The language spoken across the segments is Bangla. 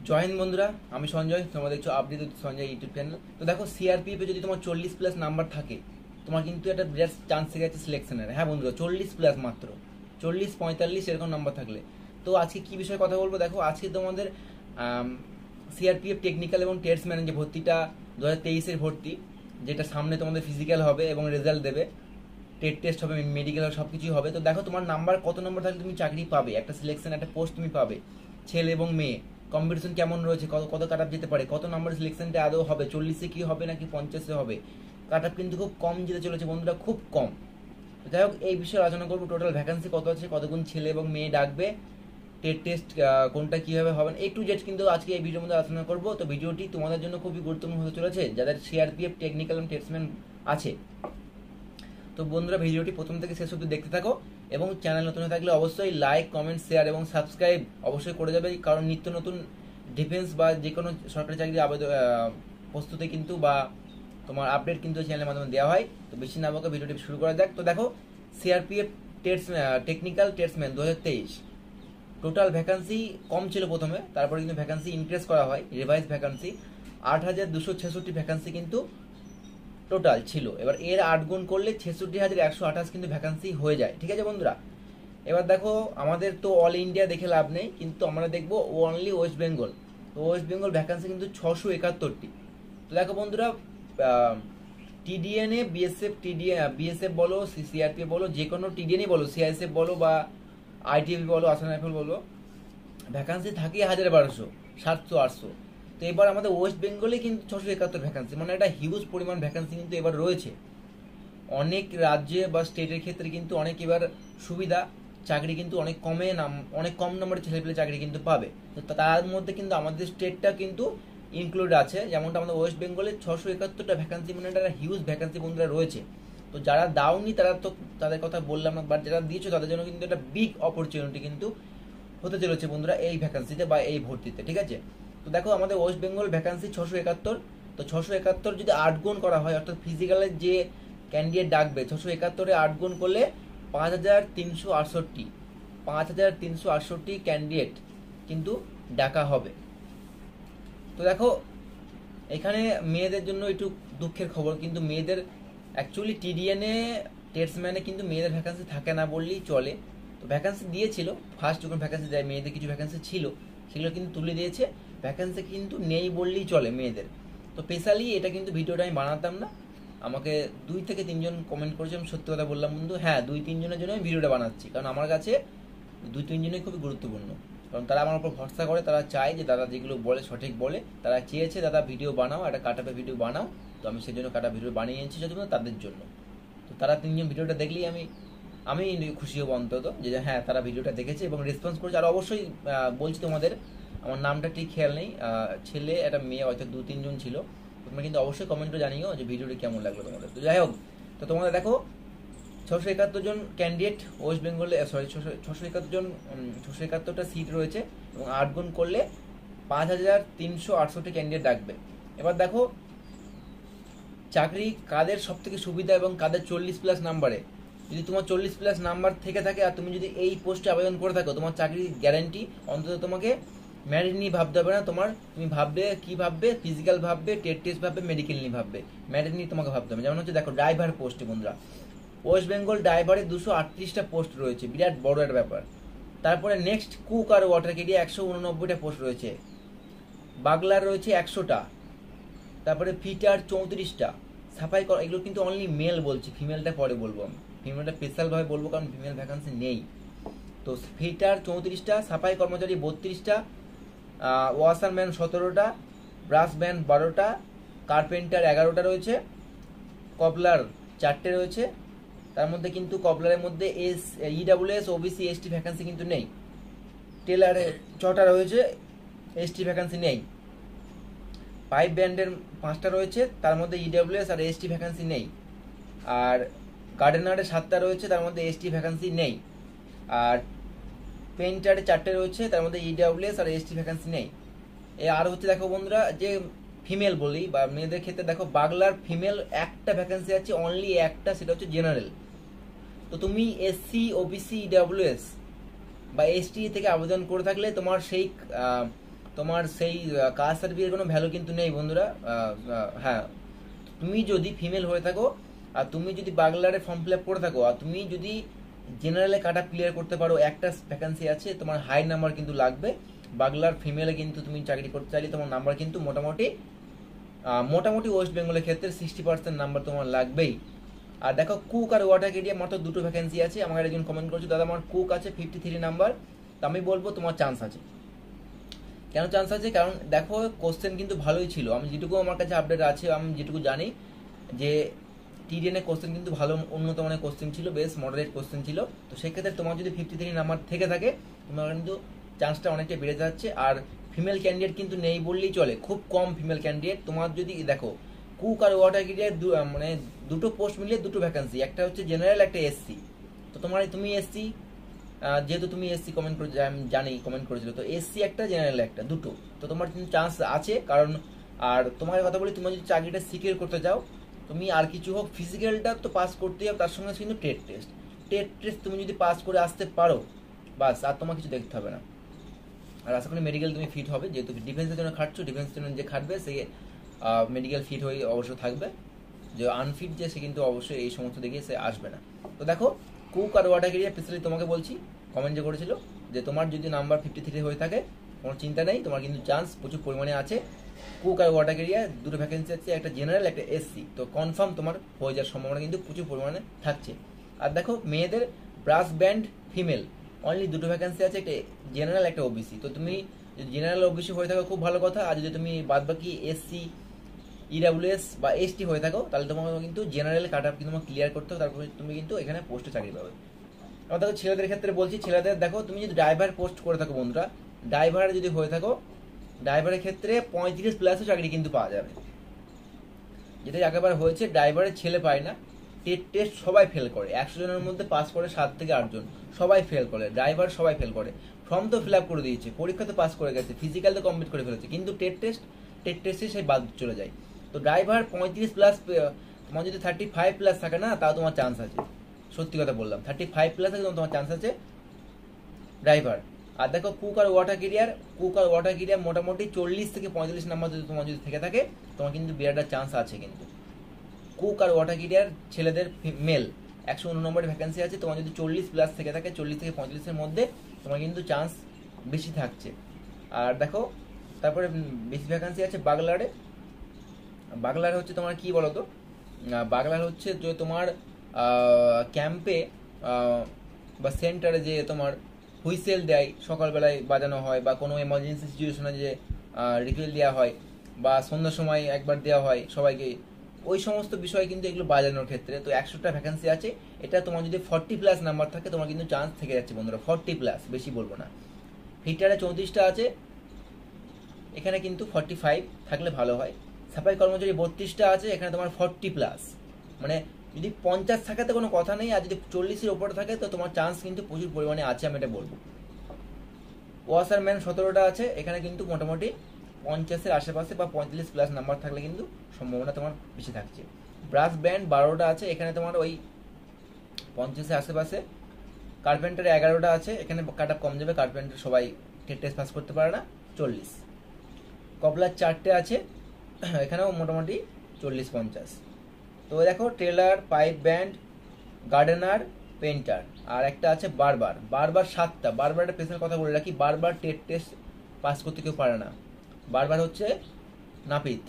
জয় হিন্দ বন্ধুরা, আমি সঞ্জয়। তোমরা দেখছো আপডেট সঞ্জয় ইউটিউব চ্যানেল। তো দেখো, সিআরপিএফ এ যদি তোমার 40+ নাম্বার থাকে, তোমার কিন্তু একটা বিরাট চান্স থেকে যাচ্ছে সিলেকশনের। হ্যাঁ বন্ধুরা, 40+, মাত্র 40-45 এরকম নাম্বার থাকলে। তো আজকে কি বিষয়ে কথা বলবো দেখো, আজকে তোমাদের সিআরপিএফ টেকনিক্যাল এবং টেস্টম্যান যে ভর্তিটা 2023-এর ভর্তি, যেটা সামনে তোমাদের ফিজিক্যাল হবে এবং রেজাল্ট দেবে, টেস্ট হবে, মেডিকেল হবে, সব কিছুই হবে। তো দেখো, তোমার নাম্বার কত নম্বর থাকলে তুমি চাকরি পাবে, একটা সিলেকশন, একটা পোস্ট তুমি পাবে। ছেলে এবং মেয়ে কম্পিটিশন কেমন রয়েছে, কত কাট আপ যেতে পারে, কত নম্বর সিলেকশনটা আদৌ হবে, 40-এ কি হবে নাকি 50-এ হবে। কাট আপ কিন্তু খুব কম যেতে চলেছে বন্ধুরা, খুব কম। যাই হোক, এই বিষয়ে আলোচনা করবো। টোটাল ভ্যাকান্সি কত আছে, কতগুণ ছেলে এবং মেয়ে ডাকবে, টেস্ট কোনটা কীভাবে হবে, A to Z কিন্তু আজকে এই ভিডিওর মধ্যে আলোচনা করবো। তো ভিডিওটি তোমাদের জন্য খুবই গুরুত্বপূর্ণ হতে চলেছে যাদের সিআরপিএফ টেকনিক্যাল এবং টেস্টম্যান আছে। তো বন্ধুরা, ভিডিওটি প্রথম থেকে শেষ অবধি দেখতে থাকো এবং চ্যানেল নতুন হয়ে থাকলে অবশ্যই লাইক, কমেন্ট, শেয়ার এবং সাবস্ক্রাইব অবশ্যই করে যাবে, কারণ নিত্য নতুন ডিফেন্স বা যে কোনো সরকারি চাকরির প্রস্তুতি কিন্তু বা তোমার আপডেট কিন্তু চ্যানেলের মাধ্যমে দেওয়া হয়। তো বেশি না বকে ভিডিওটি শুরু করা যাক। তো দেখো, সিআরপিএফ টেকনিক্যাল টেস্টম্যান 2023 টোটাল ভ্যাকান্সি কম ছিল প্রথমে, তারপরে কিন্তু ভ্যাকান্সি ইনক্রিজ করা হয়, রিভাইজ ভ্যাকান্সি 8,266 ভ্যাকান্সি কিন্তু টোটাল ছিল। এবার এর 8 গুণ করলে 66,128 কিন্তু ভ্যাকান্সি হয়ে যায়। ঠিক আছে বন্ধুরা, এবার দেখো, আমাদের তো অল ইন্ডিয়া দেখে লাভ নেই, কিন্তু আমরা দেখবো অনলি ওয়েস্ট বেঙ্গল। তো ওয়েস্ট বেঙ্গল ভ্যাকান্সি কিন্তু 671টি। তো দেখো বন্ধুরা, টিডিএনএ, বিএসএফ বলো, সিআরপিএফ বলো, যে কোনো টিডিএনএ বলো, সিআইএসএফ বলো বা আইটিএফ বলো, আসাম রাইফেল বলো, ভ্যাকান্সি থাকে 1,1200, 700, 800। তো এবার আমাদের ওয়েস্ট বেঙ্গলে কিন্তু 671 ভ্যাকান্সি, মানে একটা হিউজ পরিমাণ ভ্যাকান্সি কিন্তু এবার রয়েছে। অনেক রাজ্যে বা স্টেটের ক্ষেত্রে কিন্তু অনেক এবার সুবিধা, চাকরি কিন্তু অনেক অনেক কম নম্বরের ছেলেপেলে চাকরি কিন্তু পাবে। তো তার মধ্যে কিন্তু আমাদের স্টেটটা কিন্তু ইনক্লুড আছে, যেমনটা আমাদের ওয়েস্ট বেঙ্গলে 671টা ভ্যাকান্সি, মানে একটা হিউজ ভ্যাকান্সি বন্ধুরা রয়েছে। তো যারা দাওনি তারা তো তাদের কথা বললাম না, বাট যারা দিয়েছো তাদের জন্য কিন্তু একটা বিগ অপরচুনিটি কিন্তু হতে চলেছে বন্ধুরা এই ভ্যাকান্সিতে বা এই ভর্তিতে। ঠিক আছে, তো দেখো, আমাদের ওয়েস্ট বেঙ্গল ভ্যাকান্সি 671। তো 671 যদি 8 গুণ করা হয়, অর্থাৎ ফিজিক্যালের যে ক্যান্ডিডেট ডাকবে, 671-এ 8 গুণ করলে 5,368 ক্যান্ডিডেট কিন্তু ডাকা হবে। তো দেখো, এখানে মেয়েদের জন্য একটু দুঃখের খবর, কিন্তু মেয়েদের অ্যাকচুয়ালি টিডিএনএ টেস্টম্যানে কিন্তু মেয়েদের ভ্যাকান্সি থাকে না বললেই চলে। তো ভ্যাকান্সি দিয়েছিল, ফার্স্ট যখন ভ্যাকান্সি দেয় মেয়েদের কিছু ভ্যাকান্সি ছিল, সেগুলো কিন্তু তুলে দিয়েছে, ভ্যাকান্সি কিন্তু নেই বললেই চলে মেয়েদের। তো স্পেশালি এটা কিন্তু ভিডিওটা আমি বানাতাম না, আমাকে 2 থেকে 3 জন কমেন্ট করেছে, আমি সত্যি কথা বললাম বন্ধু। হ্যাঁ, 2-3 জনের জন্য আমি ভিডিওটা বানাচ্ছি, কারণ আমার কাছে 2-3 জনই খুবই গুরুত্বপূর্ণ, কারণ তারা আমার উপর ভরসা করে, তারা চায় যে দাদা যেগুলো বলে সঠিক বলে, তারা চেয়েছে দাদা ভিডিও বানাও, একটা কাটাপে ভিডিও বানাও। তো আমি সেই জন্য কাটা ভিডিও বানিয়েছি যদি তাদের জন্য। তো তারা 3 জন ভিডিওটা দেখলেই আমি খুশি হব অন্তত, যে হ্যাঁ তারা ভিডিওটা দেখেছে এবং রেসপন্স করেছে। আর অবশ্যই বলছি তোমাদের, আমার নামটা ঠিক খেয়াল নেই, ছেলে একটা মেয়ে হয়তো 2-3 জন ছিল। তোমরা কিন্তু অবশ্যই কমেন্টে জানিও যে ভিডিওটি কেমন লাগলো তোমাদের। তো যাই হোক, তো তোমাদের দেখো, 671 জন ক্যান্ডিডেট ওয়েস্ট বেঙ্গলে, 671টা সিট রয়েছে এবং 8 গুণ করলে 5,368 ক্যান্ডিডেট ডাকবে। এবার দেখো, চাকরি কাদের সব থেকে সুবিধা এবং কাদের 40+ নাম্বারে। যদি তোমার 40+ নাম্বার থেকে থাকে আর তুমি যদি এই পোস্টে আবেদন করে থাকো, তোমার চাকরি গ্যারান্টি। অন্তত তোমাকে ম্যারিট নিয়ে ভাবতে হবে না, তুমি ভাববে কি ভাববে, ফিজিক্যাল ভাববে, টেস্ট ভাববে, মেডিকেল নিয়ে ভাববে, ম্যারিট নিয়ে তোমাকে ভাবতে হবে। যেমন হচ্ছে দেখো, ড্রাইভার পোস্টে বন্ধুরা, ওয়েস্ট বেঙ্গল ড্রাইভারে 238টা পোস্ট রয়েছে, বিরাট বড় একটা ব্যাপার। তারপরে নেক্সট কুক আর ওয়াটার কেরিয়ার 189টা পোস্ট রয়েছে, বাগলার রয়েছে 100টা, তারপরে ফিটার 34টা, সাফাই করা, এগুলো কিন্তু অনলি মেল বলছি, ফিমেলটা পরে বলবো, আমি ফিমেলটা স্পেশালভাবে বলবো কারণ ফিমেল ভ্যাকান্সি নেই। তো ফিটার 34টা, সাফাই কর্মচারী 32টা, ওয়াশারম্যান 17টা, ব্রাশ ম্যান 12টা, কার্পেন্টার 11টা রয়েছে, কবলার 4টে রয়েছে। তার মধ্যে কিন্তু কবলারের মধ্যে ইডাব্লিউএস, ওবিসি, এসটি ভ্যাকান্সি কিন্তু নেই। টেলারে 6টা রয়েছে, এসটি ভ্যাকান্সি নেই। পাইপ ব্যান্ডের 5টা রয়েছে, তার মধ্যে ইডাব্লিউএস আর এসটি ভ্যাকান্সি নেই। আর গার্ডেনারে 7টা রয়েছে, তার মধ্যে এসটি ভ্যাকান্সি নেই। আর পেইন্টারে 4টে রয়েছে, তার মধ্যে ইডাব্লিউএস আর এসটি ভ্যাকান্সি নেই। আর হচ্ছে দেখো বন্ধুরা, যে ফিমেল বলি বা মেয়েদের ক্ষেত্রে দেখো, বাংলার ফিমেল একটা ভ্যাকান্সি আছে, অনলি একটা, সেটা হচ্ছে জেনারেল। তো তুমি এসসি, ওবিসি, ইডাব্লিউএস বা এসটি থেকে আবেদন করে থাকলে তোমার সেই তোমার সেই কাস্ট সার্টিফিকেটের কোনো ভ্যালু কিন্তু নেই বন্ধুরা। হ্যাঁ, তুমি যদি ফিমেল হয়ে থাকো আর তুমি যদি বাগলারে ফর্ম ফিল আপ করে থাকো আর তুমি যদি জেনারেলে কাট আপ ক্লিয়ার করতে পারো, একটা ভ্যাকান্সি আছে, তোমার হাই নাম্বার কিন্তু লাগবে। বাগলার ফিমেলে কিন্তু তুমি চাকরি করতে চাইলে তোমার নাম্বার কিন্তু মোটামুটি ওয়েস্ট বেঙ্গলের ক্ষেত্রে 60% নাম্বার তোমার লাগবেই। আর দেখো কুক আর ওয়াটার এরিয়া মাত্র দুটো ভ্যাকেন্সি আছে। আমাকে একজন কমেন্ট করছে, দাদা আমার কুক আছে 53 নাম্বার, তো আমি বলবো তোমার চান্স আছে। কেন চান্স আছে? কারণ দেখো কোশ্চেন কিন্তু ভালোই ছিল, আমি যেটুকু আমার কাছে আপডেট আছে, আমি যেটুকু জানি যে টিডিএন এ কোশ্চেন কিন্তু ভালো উন্নত মানের কোশ্চেন ছিল, বেশ মডারেট কোশ্চেন ছিল। তো সেক্ষেত্রে তোমার যদি 53 নাম্বার থেকে থাকে তোমার কিন্তু চান্সটা অনেকটা বেড়ে যাচ্ছে। আর ফিমেল ক্যান্ডিডেট কিন্তু নেই বললেই চলে, খুব কম ফিমেল ক্যান্ডিডেট। তোমার যদি দেখো কুক আর ওয়াটার ক্যারিয়ার মানে দুটো পোস্ট মিলিয়ে দুটো ভ্যাকান্সি, একটা হচ্ছে জেনারেল, একটা এসসি। তো তুমি এসসি, যেহেতু তুমি এসসি কমেন্ট করে, আমি জানি কমেন্ট করেছিল, তো এসসি একটা, জেনারেল একটা, দুটো। তো তোমার কিন্তু চান্স আছে। কারণ আর তোমার কথা বলি, তুমি যদি চাকরিটা সিকিউর করতে চাও, তুমি আর কিছু হোক ফিজিক্যালটা তো পাস করতেই হবে, তার সঙ্গে কিন্তু টেট টেস্ট তুমি যদি পাস করে আসতে পারো, বাস আর তোমার কিছু দেখতে হবে না। আর আশা করি মেডিকেল তুমি ফিট হবে, যেহেতু ডিফেন্সের জন্য খাটছো, ডিফেন্সের জন্য যে খাটবে সে মেডিকেল ফিট হয়ে অবশ্য থাকবে। যে আনফিট যে সে কিন্তু অবশ্যই এই সমস্ত দিকে সে আসবে না। তো দেখো কুক আর ওয়াটার ক্যারিয়ার স্পেশালি তোমাকে বলছি, কমেন্ট যে করেছিল যে তোমার যদি নাম্বার 53 হয়ে থাকে কোনো চিন্তা নেই, তোমার কিন্তু চান্স প্রচুর পরিমাণে আছে। কুক আর ওয়াটার ক্যারিয়ার দুটো ভ্যাকেন্সি আছে, একটা জেনারেল, একটা এসসি। তো কনফার্ম তোমার হয়ে যাওয়ার সম্ভাবনা কিন্তু প্রচুর পরিমাণে থাকছে। আর দেখো মেয়েদের ব্রাস ব্যান্ড ফিমেল অনলি দুটো ভ্যাকেন্সি আছে, একটা জেনারেল, একটা ওবিসি। তো তুমি যদি জেনারেল ওবিসি হয়ে থাকো খুব ভালো কথা, আর যদি তুমি বাদবাকি এসসি, ইডাব্লিউএস বা এসটি হয়ে থাকো, তাহলে তোমাকে কিন্তু জেনারেল কাট আপ কিন্তু ক্লিয়ার করতে হবে, তারপরে তুমি কিন্তু এখানে পোস্টে চাকরি পাবে। আমার দেখো ছেলেদের ক্ষেত্রে বলছি, ছেলেদের দেখো তুমি যদি ড্রাইভার পোস্ট করে থাকো বন্ধুরা, ড্রাইভার যদি হয়ে থাকো, ড্রাইভারের ক্ষেত্রে 35+ চাকরি কিন্তু পাওয়া যাবে। যেটা একেবারে হয়েছে, ড্রাইভারের ছেলে পায় না, টেস্ট সবাই ফেল করে, 100 জনের মধ্যে পাস করে 7 থেকে 8 জন, সবাই ফেল করে, ড্রাইভার সবাই ফেল করে। ফর্ম তো ফিল আপ করে দিয়েছে, পরীক্ষা তো পাস করে গেছে, ফিজিক্যাল তো কমপ্লিট করে ফেলেছে, কিন্তু টেস্টে সেই বাদ চলে যায়। তো ড্রাইভার 35+, তোমার যদি 35+ থাকে না, তাও তোমার চান্স আছে। সত্যি কথা বললাম, 35+ থাকে তোমার চান্স আছে ড্রাইভার। আর দেখো কুক আর ওয়াটার ক্যারিয়ার মোটামুটি 40 থেকে 45 নাম্বার যদি তোমার যদি থেকে থাকে, তোমার কিন্তু বিরাট চান্স আছে। কিন্তু কুক আর ওয়াটার ক্যারিয়ার ছেলেদের মেল 119 নম্বরের ভ্যাকেন্সি আছে, তোমার যদি 40+ থেকে থাকে, 40 থেকে 45-এর মধ্যে তোমার কিন্তু চান্স বেশি থাকছে। আর দেখো তারপরে বেশি ভ্যাকেন্সি আছে বাগলারে হচ্ছে তোমার কি বলতো, বাগলার হচ্ছে যে তোমার ক্যাম্পে বা সেন্টারে যে তোমার হুইসেল দেয়, সকালবেলায় বাজানো হয়, বা কোনো এমার্জেন্সি সিচুয়েশনে যে রিফিল দেওয়া হয়, বা সন্ধ্যার সময় একবার দেওয়া হয় সবাইকে, ওই সমস্ত বিষয় কিন্তু এগুলো বাজানোর ক্ষেত্রে। তো 100টা ভ্যাকেন্সি আছে, এটা তোমার যদি 40+ নাম্বার থাকে তোমার কিন্তু চান্স থেকে যাচ্ছে বন্ধুরা, 40+, বেশি বলবো না। ফিটারে 34টা আছে, এখানে কিন্তু 45 থাকলে ভালো হয়। সাফাই কর্মচারী 32টা আছে, এখানে তোমার 40+, মানে যদি 50 থাকে তো কোনো কথা নেই, আর যদি 40-এর ওপরে থাকে তো তোমার চান্স কিন্তু প্রচুর পরিমাণে আছে, আমি এটা বলবো। ওয়াশারম্যান 17টা আছে, এখানে কিন্তু মোটামুটি 50-এর আশেপাশে বা 45+ নাম্বার থাকলে কিন্তু সম্ভাবনা তোমার বেশি থাকছে। ব্রাস ব্যান্ড 12টা আছে, এখানে তোমার ওই 50-এর আশেপাশে। কার্পেন্টার 11টা আছে, এখানে কাট আপ কম যাবে, কার্পেন্টার সবাই টেস্ট পাস করতে পারে না, 40। কপলার 4টে আছে, এখানেও মোটামুটি 40-50। তো দেখো tailor, pipe band, gardener, painter, আর একটা আছে বারবার 7টা। বারবার একটা স্পেশাল কথা বলে রাখি, বারবার টেস্ট পাস করতে কেউ পারে না, বারবার হচ্ছে নাপিত।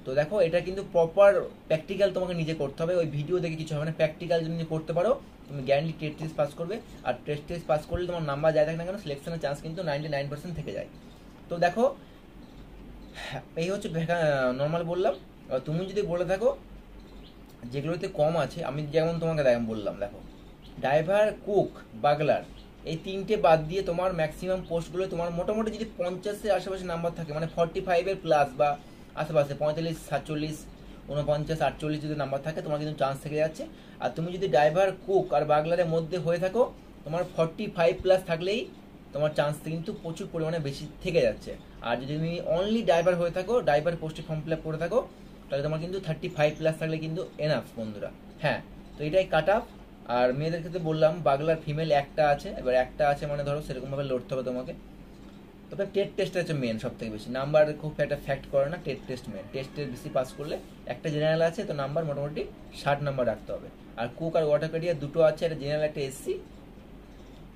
তো দেখো এটা কিন্তু প্রপার প্র্যাকটিক্যাল তোমাকে নিজে করতে হবে, ওই ভিডিও দেখে কিছু হবে না, প্র্যাকটিক্যাল যদি করতে পারো তুমি গ্যারান্টি টেস্ট পাস করবে। আর টেস্ট পাস করলে তোমার নাম্বার যায় থাকে না কেন, সিলেকশনের চান্স কিন্তু 99% থেকে যায়। তো দেখো এই হচ্ছে নর্মাল বললাম। তুমি যদি বলে থাকো যেগুলোতে কম আছে, আমি যেমন তোমাকে বললাম, দেখো ড্রাইভার, কুক, বাগলার, এই 3টে বাদ দিয়ে তোমার ম্যাক্সিমাম পোস্টগুলো তোমার মোটামুটি যদি 50-এর আশেপাশে নাম্বার থাকে, মানে 45-এর প্লাস বা আশেপাশে 45, 47, 49, 48 যদি নাম্বার থাকে তোমার কিন্তু চান্স থেকে যাচ্ছে। আর তুমি যদি ড্রাইভার, কুক আর বাগলারের মধ্যে হয়ে থাকো, তোমার 45+ থাকলেই তোমার চান্স কিন্তু প্রচুর পরিমাণে বেশি থেকে যাচ্ছে। আর যদি তুমি অনলি ড্রাইভার হয়ে থাকো, ড্রাইভার পোস্টে ফর্ম ফিল আপ করে থাকো, তাহলে তোমার কিন্তু 35+ থাকলে কিন্তু এনাফ বন্ধুরা। হ্যাঁ, তো এটাই কাট আপ। আর মেয়েদের ক্ষেত্রে বললাম বাগলার ফিমেল একটা আছে, এবার একটা আছে মানে ধরো সেরকমভাবে লড়তে হবে তোমাকে। তবে টেট টেস্ট হচ্ছে মেন সব থেকে বেশি নাম্বার, খুব একটা ফ্যাক্ট করে না, টেট টেস্ট মেন। টেস্টের বেশি পাস করলে, একটা জেনারেল আছে তো নাম্বার মোটামুটি 60 নাম্বার রাখতে হবে। আর কুক আর ওয়াটার ক্যারিয়ার দুটো আছে, একটা জেনারেল একটা এসসি,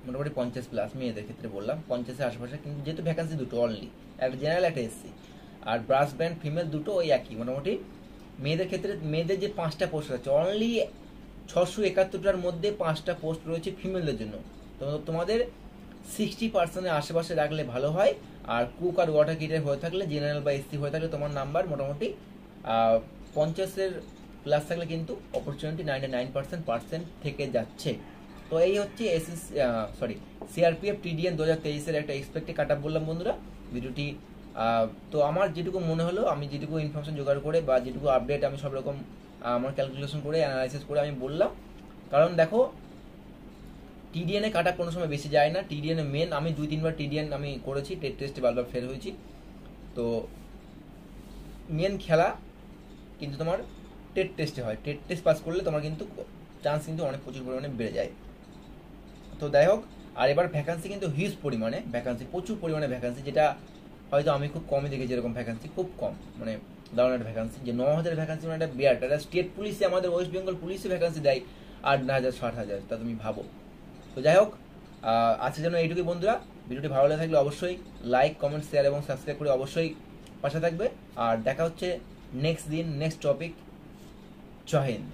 মোটামুটি 50+, মেয়েদের ক্ষেত্রে বললাম 50-এর আশেপাশে, কিন্তু যেহেতু ভ্যাকান্সি দুটো অনলি, একটা জেনারেল একটা এসসি। আর ব্রাস ব্যান্ড ফিমেল দুটো ওই একই মোটামুটি। মেয়েদের ক্ষেত্রে মেয়েদের যে 5টা পোস্ট আছে অনলি 671টার মধ্যে 5টা পোস্ট রয়েছে ফিমেলদের জন্য। তো তোমাদের 60%-এর আশেপাশে রাখলে ভালো হয়। আর কুক আর ওয়াটার কিটার হয়ে থাকলে, জেনারেল বা এসসি হয়ে থাকলে তোমার নাম্বার মোটামুটি 50-এর প্লাস থাকলে কিন্তু অপরচুনিটি 99% থেকে যাচ্ছে। তো এই হচ্ছে সিআরপিএফ টিডিএন 2023-এর একটা এক্সপেক্টেড কাট আপ বললাম বন্ধুরা ভিডিওটি। তো আমার যেটুকু মনে হলো, আমি যেটুকু ইনফরমেশন জোগাড় করে বা যেটুকু আপডেট আমি সব রকম আমার ক্যালকুলেশন করে অ্যানালাইসিস করে আমি বললাম। কারণ দেখো টিডিএন এ কাট আপ কোনো সময় বেশি যায় না। টিডিএন এ মেন, আমি 2-3বার টিডিএন আমি করেছি, টেট টেস্টে বারবার ফেল হয়েছি। তো মেন খেলা কিন্তু তোমার টেট টেস্টে হয়। টেট টেস্ট পাস করলে তোমার কিন্তু চান্স কিন্তু অনেক প্রচুর পরিমাণে বেড়ে যায়। তো যাই হোক, আর এবার ভ্যাকান্সি কিন্তু হিউজ পরিমাণে ভ্যাকান্সি, প্রচুর পরিমাণে ভ্যাকান্সি, যেটা হয়তো আমি খুব কমই দেখেছি এরকম ভ্যাকান্সি, খুব কম, মানে দারুণ একটা ভ্যাকান্সি, যে 9,000 ভ্যাকান্সি মানে একটা বিরাট। একটা স্টেট পুলিশে, আমাদের ওয়েস্ট বেঙ্গল পুলিশে ভ্যাকান্সি দেয় 8,000 60,000, তা তুমি ভাবো। তো যাই হোক, আজকের জন্য এইটুকুই বন্ধুরা। ভিডিওটি ভালো লেগে থাকলে অবশ্যই লাইক, কমেন্ট, শেয়ার এবং সাবস্ক্রাইব করে অবশ্যই পাশে থাকবে। আর দেখা হচ্ছে নেক্সট দিন, নেক্সট টপিক। জয় হিন্দ।